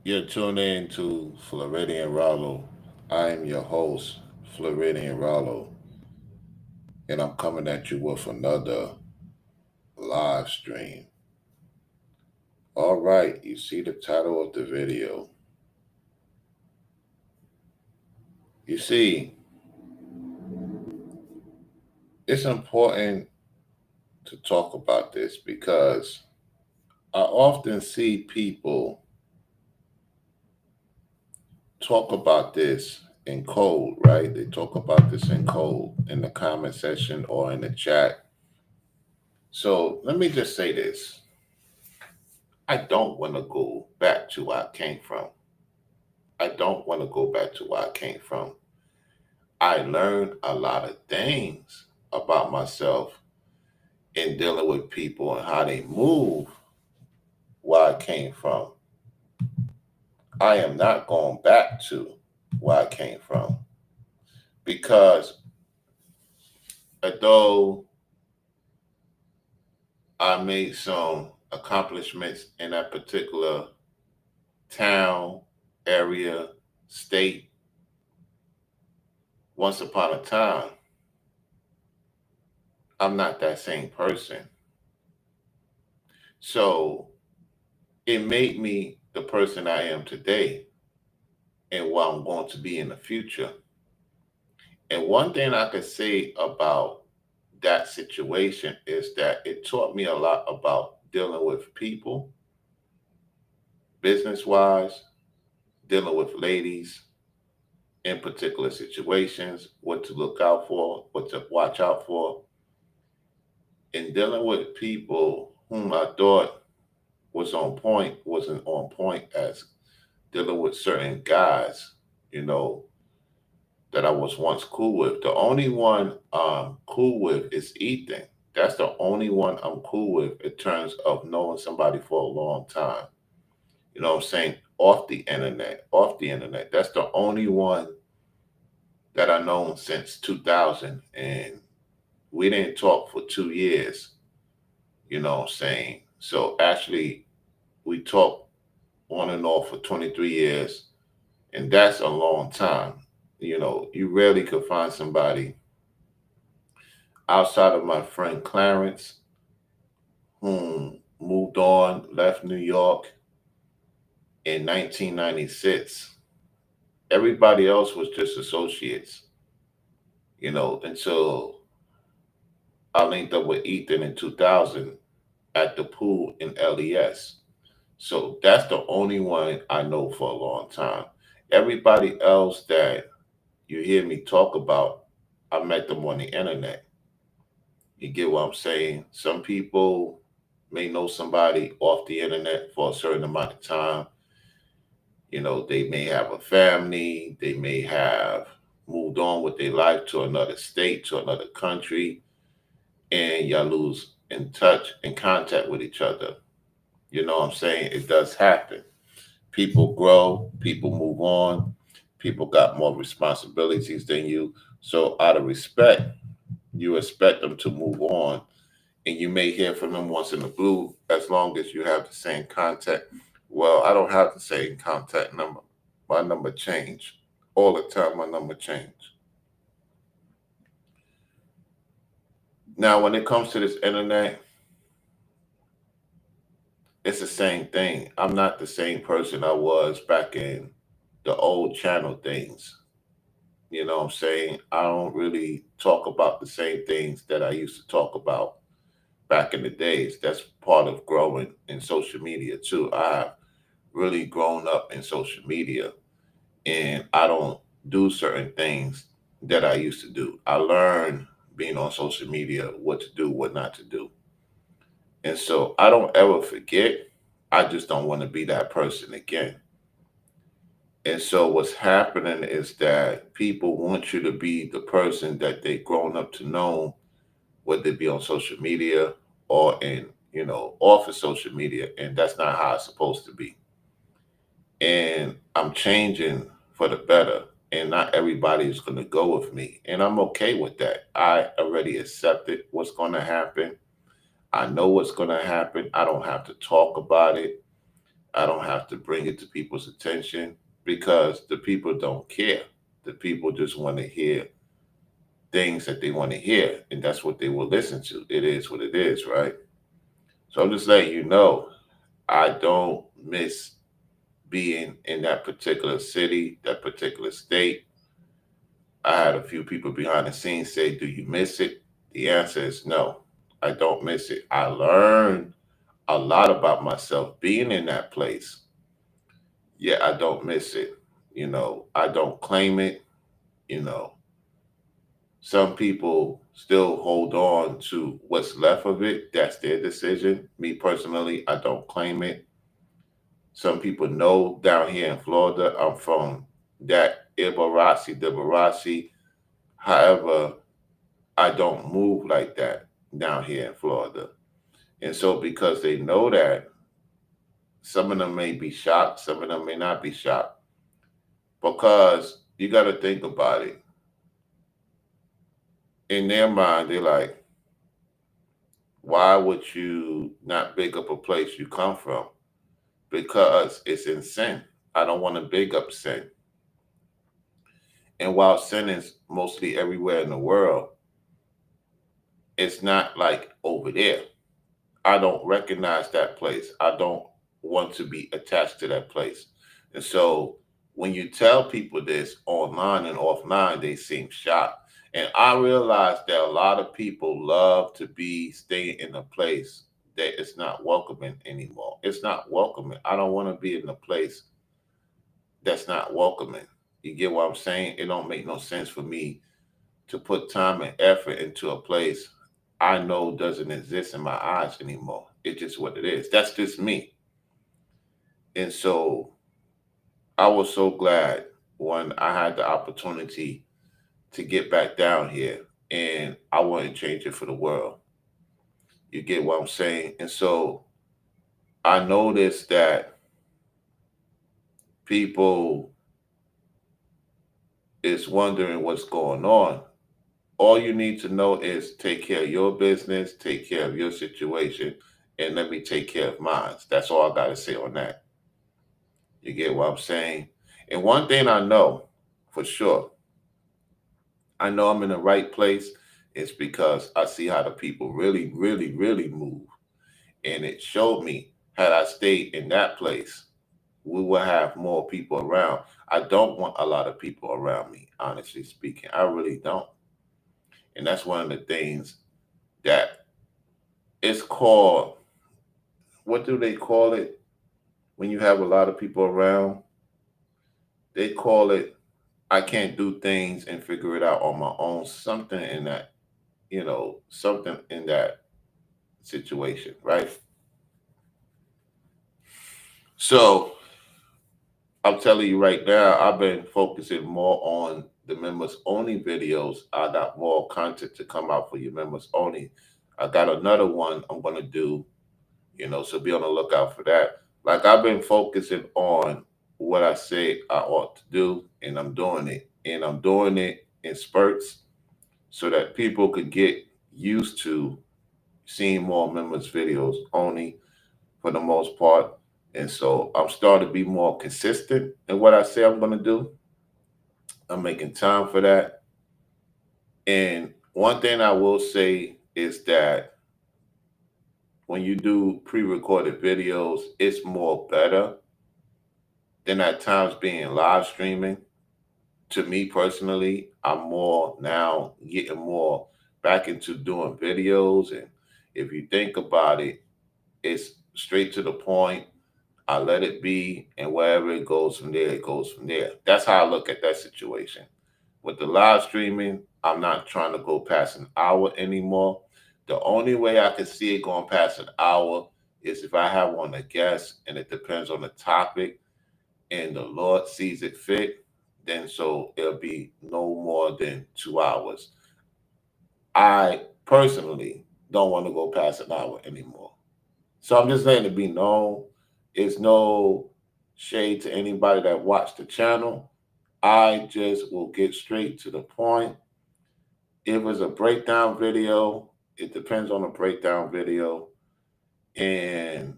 You're tuned in to Floridian Rollo. I am your host, Floridian Rollo, and I'm coming at you with another live stream. All right, you see the title of the video. You see, it's important to talk about this because I often see people talk about this in code, right? They talk about this in code in the comment section or in the chat. So let me just say this. I don't want to go back to where I came from. I don't want to go back to where I came from. I learned a lot of things about myself in dealing with people and how they move where I came from. I am not going back to where I came from because although I made some accomplishments in that particular town, area, state, once upon a time, I'm not that same person. So it made me the person I am today and what I'm going to be in the future. And one thing I could say about that situation is that it taught me a lot about dealing with people, business wise, dealing with ladies in particular situations, what to look out for, what to watch out for, and dealing with people whom I thought was on point wasn't on point as dealing with certain guys, you know, that I was once cool with. The only one I'm cool with is Ethan. That's the only one I'm cool with in terms of knowing somebody for a long time. You know what I'm saying? Off the internet. Off the internet. That's the only one that I known since 2000. And we didn't talk for 2 years. You know what I'm saying? So actually, we talked on and off for 23 years. And that's a long time. You know, you rarely could find somebody outside of my friend Clarence, whom moved on, left New York in 1996. Everybody else was just associates, you know, until I linked up with Ethan in 2000 at the pool in LES. So that's the only one I know for a long time. Everybody else that you hear me talk about, I met them on the internet. You get what I'm saying? Some people may know somebody off the internet for a certain amount of time. You know, they may have a family, they may have moved on with their life to another state, to another country, and y'all lose in touch and contact with each other. You know what I'm saying? It does happen. People grow, people move on, people got more responsibilities than you. So, out of respect, you expect them to move on and you may hear from them once in the blue as long as you have the same contact. Well, I don't have the same contact number. My number changed. All the time my number changed. Now when it comes to this internet, it's the same thing. I'm not the same person I was back in the old channel things. You know what I'm saying? I don't really talk about the same things that I used to talk about back in the days. That's part of growing in social media too. I have really grown up in social media and I don't do certain things that I used to do. I learned being on social media what to do, what not to do. And so I don't ever forget. I just don't want to be that person again. And so what's happening is that people want you to be the person that they've grown up to know, whether it be on social media or in, off of social media. And that's not how it's supposed to be. And I'm changing for the better. And not everybody is going to go with me. And I'm okay with that. I already accepted what's going to happen. I know what's going to happen. I don't have to talk about it. I don't have to bring it to people's attention because the people don't care. The people just want to hear things that they want to hear, and that's what they will listen to. It is what it is, right? So I'm just letting you know, I don't miss being in that particular city, that particular state. I had a few people behind the scenes say, "Do you miss it?" The answer is no, I don't miss it. I learned a lot about myself being in that place. Yeah, I don't miss it. I don't claim it. You know, some people still hold on to what's left of it. That's their decision. Me personally, I don't claim it. Some people know down here in Florida, I'm from that Ibarasi. However, I don't move like that down here in Florida. And so, because they know that, some of them may be shocked, some of them may not be shocked. Because you got to think about it. In their mind, they're like, why would you not big up a place you come from? Because it's in sin. I don't want to big up sin. And while sin is mostly everywhere in the world, it's not like over there. I don't recognize that place. I don't want to be attached to that place. And so when you tell people this online and offline, they seem shocked. And I realize that a lot of people love to be staying in a place that is not welcoming anymore. It's not welcoming. I don't want to be in a place that's not welcoming. You get what I'm saying? It don't make no sense for me to put time and effort into a place I know doesn't exist in my eyes anymore. It's just what it is. That's just me. And so I was so glad when I had the opportunity to get back down here, and I wouldn't change it for the world. You get what I'm saying? And so I noticed that people is wondering what's going on. All you need to know is take care of your business, take care of your situation, and let me take care of mine. That's all I got to say on that. You get what I'm saying? And one thing I know for sure, I know I'm in the right place. It's because I see how the people really, really, really move. And it showed me, had I stayed in that place, we will have more people around. I don't want a lot of people around me, honestly speaking. I really don't. And that's one of the things that it's called, what do they call it when you have a lot of people around? They call it, I can't do things and figure it out on my own. Something in that, something in that situation, right? So I'm telling you right now, I've been focusing more on the members only videos. I got more content to come out for you members only. I got another one I'm gonna do, so be on the lookout for that. Like I've been focusing on what I say I ought to do, and I'm doing it. And I'm doing it in spurts so that people could get used to seeing more members videos only for the most part. And so I'm starting to be more consistent in what I say I'm going to do. I'm making time for that. And one thing I will say is that when you do pre-recorded videos, it's more better than at times being live streaming. To me personally, I'm more now getting more back into doing videos. And if you think about it, it's straight to the point. I let it be, and wherever it goes from there, it goes from there. That's how I look at that situation. With the live streaming, I'm not trying to go past an hour anymore. The only way I can see it going past an hour is if I have one a guest and it depends on the topic and the Lord sees it fit, then so it'll be no more than 2 hours. I personally don't want to go past an hour anymore. So I'm just letting it be known. It's no shade to anybody that watched the channel. I just will get straight to the point. If it's a breakdown video, it depends on the breakdown video. And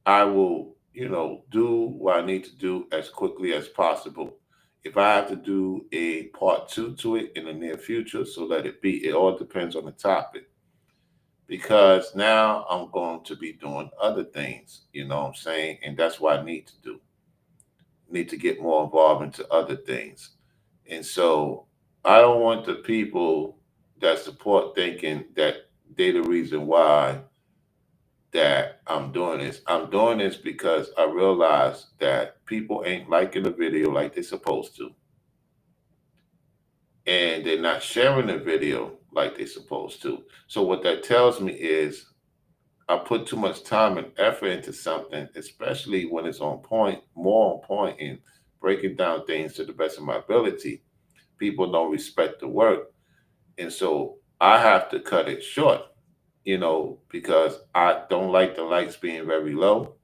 I will do what I need to do as quickly as possible. If I have to do a part two to it in the near future, so let it be. It all depends on the topic because now I'm going to be doing other things, you know what I'm saying? And that's what I need to do. Need to get more involved into other things. And so I don't want the people that support thinking that they the reason why that I'm doing this. I'm doing this because I realize that people ain't liking the video like they're supposed to. And they're not sharing the video like they're supposed to. So what that tells me is I put too much time and effort into something, especially when it's on point, more on point in breaking down things to the best of my ability. People don't respect the work. And so I have to cut it short, because I don't like the likes being very low.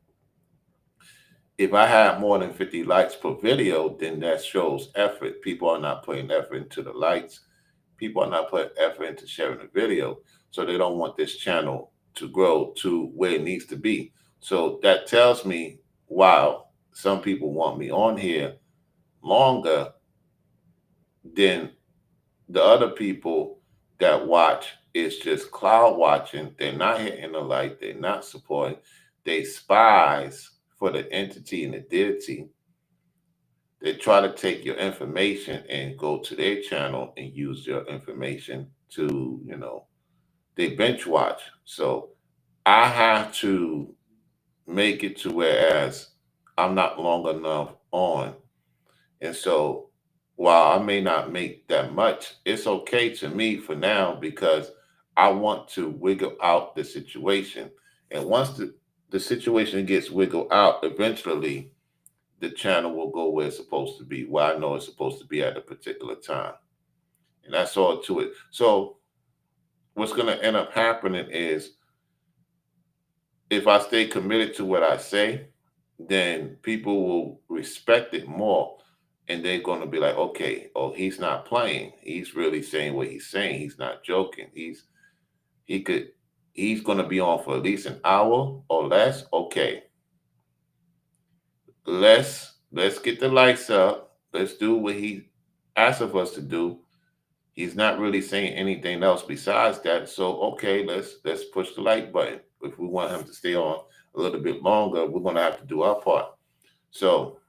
If I have more than 50 likes per video, then that shows effort. People are not putting effort into the likes. People are not putting effort into sharing the video. So they don't want this channel to grow to where it needs to be. So that tells me, wow, some people want me on here longer than the other people that watch is just cloud watching. They're not hitting the like, they're not supporting. They spies for the entity and the deity. They try to take your information and go to their channel and use your information to, they bench watch. So I have to make it to whereas I'm not long enough on. And so while I may not make that much, it's okay to me for now because I want to wiggle out the situation. And once the situation gets wiggled out, eventually the channel will go where it's supposed to be, where I know it's supposed to be at a particular time. And that's all to it. So what's going to end up happening is if I stay committed to what I say, then people will respect it more. And they're going to be like, okay, oh, he's not playing. He's really saying what he's saying. He's not joking. He could he's going to be on for at least an hour or less. Okay, let's get the lights up. Let's do what he asked of us to do. He's not really saying anything else besides that. So okay, let's push the like button. If we want him to stay on a little bit longer, we're gonna have to do our part. So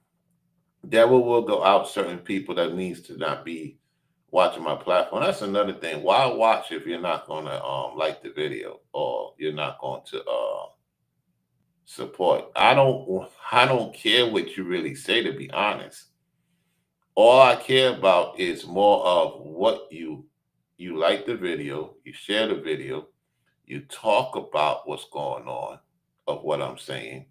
that will go out certain people that needs to not be watching my platform. That's another thing. Why watch if you're not gonna like the video or you're not going to support? I don't care what you really say, to be honest. All I care about is more of what you like the video, you share the video, you talk about what's going on of what I'm saying,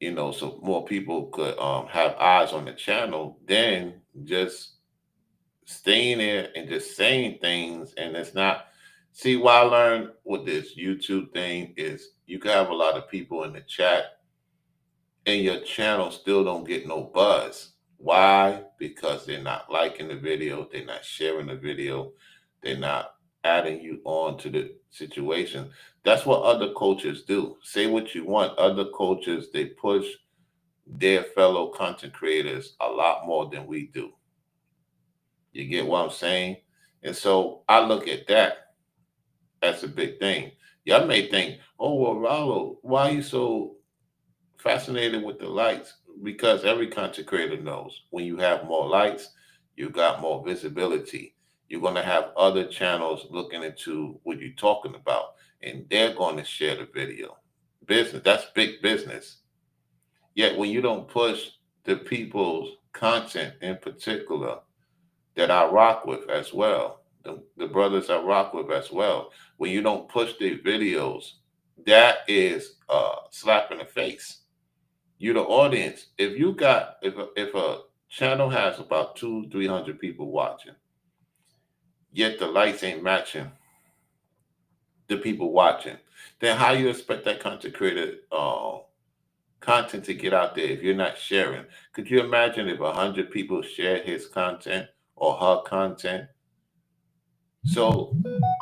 so more people could have eyes on the channel than just staying there and just saying things. And it's not, see, what I learned with this YouTube thing is you can have a lot of people in the chat and your channel still don't get no buzz. Why? Because they're not liking the video, they're not sharing the video, they're not adding you on to the situation. That's what other coaches do. Say what you want. Other coaches, they push their fellow content creators a lot more than we do. You get what I'm saying? And so I look at that. That's a big thing. Y'all may think, oh, well, Rollo, why are you so fascinated with the likes? Because every content creator knows when you have more likes, you got more visibility. You're going to have other channels looking into what you're talking about, and they're going to share the video. Business, that's big business. Yet when you don't push the people's content in particular that I rock with as well, the brothers I rock with as well, when you don't push their videos, that is a slap in the face. You're the audience. If a channel has about 200-300 people watching, yet the likes ain't matching the people watching, then how you expect that content creator content to get out there if you're not sharing? Could you imagine if 100 people share his content or her content? So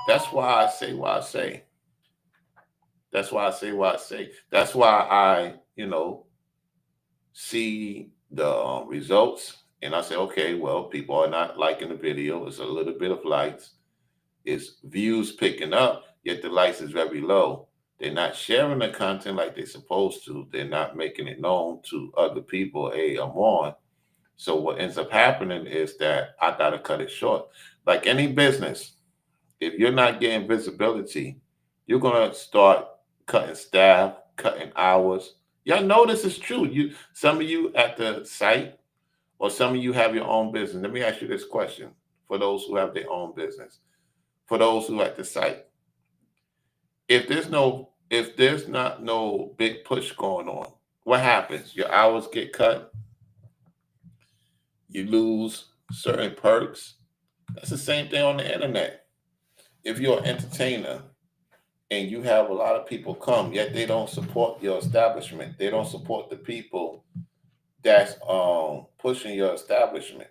that's why I say what I say. That's why I say what I say. That's why I, see the results and I say, okay, well, people are not liking the video. It's a little bit of likes. It's views picking up, yet the likes is very low. They're not sharing the content like they're supposed to. They're not making it known to other people, hey, I'm on. So what ends up happening is that I got to cut it short. Like any business, if you're not getting visibility, you're gonna start cutting staff, cutting hours. Y'all know this is true. Some of you at the site, or some of you have your own business. Let me ask you this question for those who have their own business, for those who at the site. If there's not no big push going on, what happens? Your hours get cut, you lose certain perks. That's the same thing on the internet. If you're an entertainer and you have a lot of people come, yet they don't support your establishment. They don't support the people that's pushing your establishment.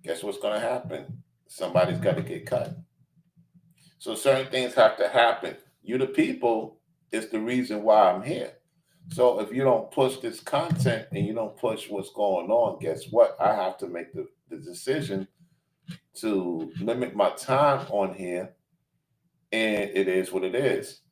Guess what's going to happen? Somebody's got to get cut. So certain things have to happen. You, the people, is the reason why I'm here. So if you don't push this content and you don't push what's going on, guess what? I have to make the decision to limit my time on here. And it is what it is.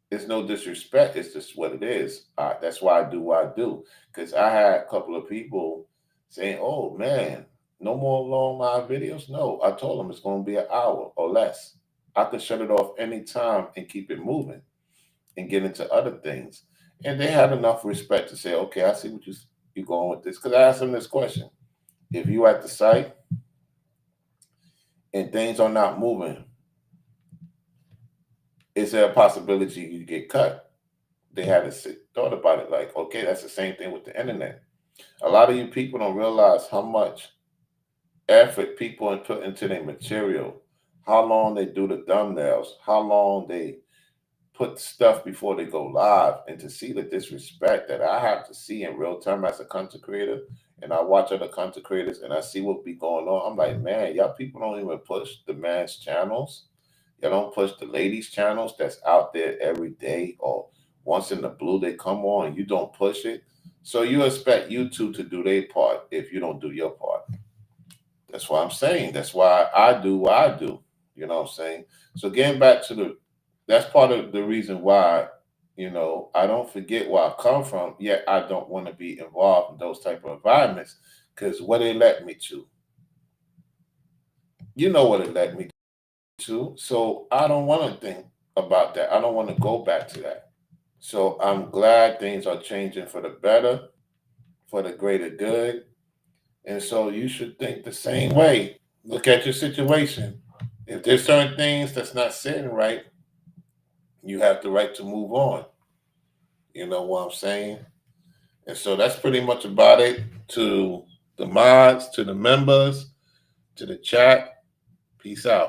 It's no disrespect. It's just what it is. That's why I do what I do. Because I had a couple of people saying, oh, man, no more long live videos. No, I told them it's going to be an hour or less. I could shut it off anytime and keep it moving and get into other things. And they had enough respect to say, okay, I see what you're going with this. Because I asked them this question. If you at the site and things are not moving, is there a possibility you get cut? They had thought about it like, okay, that's the same thing with the internet. A lot of you people don't realize how much effort people put into their material, how long they do the thumbnails, how long they put stuff before they go live, and to see the disrespect that I have to see in real time as a content creator, and I watch other content creators and I see what be going on. I'm like, man, y'all people don't even push the man's channels. Y'all don't push the ladies' channels that's out there every day or once in the blue they come on. You don't push it. So you expect YouTube to do their part if you don't do your part. That's what I'm saying. That's why I do what I do. You know what I'm saying? So getting back to that's part of the reason why, I don't forget where I come from, yet I don't want to be involved in those type of environments because what it led me to. You know what it led me to. So I don't want to think about that. I don't want to go back to that. So I'm glad things are changing for the better, for the greater good. And so you should think the same way. Look at your situation. If there's certain things that's not sitting right, you have the right to move on. You know what I'm saying? And so that's pretty much about it. To the mods, to the members, to the chat. Peace out.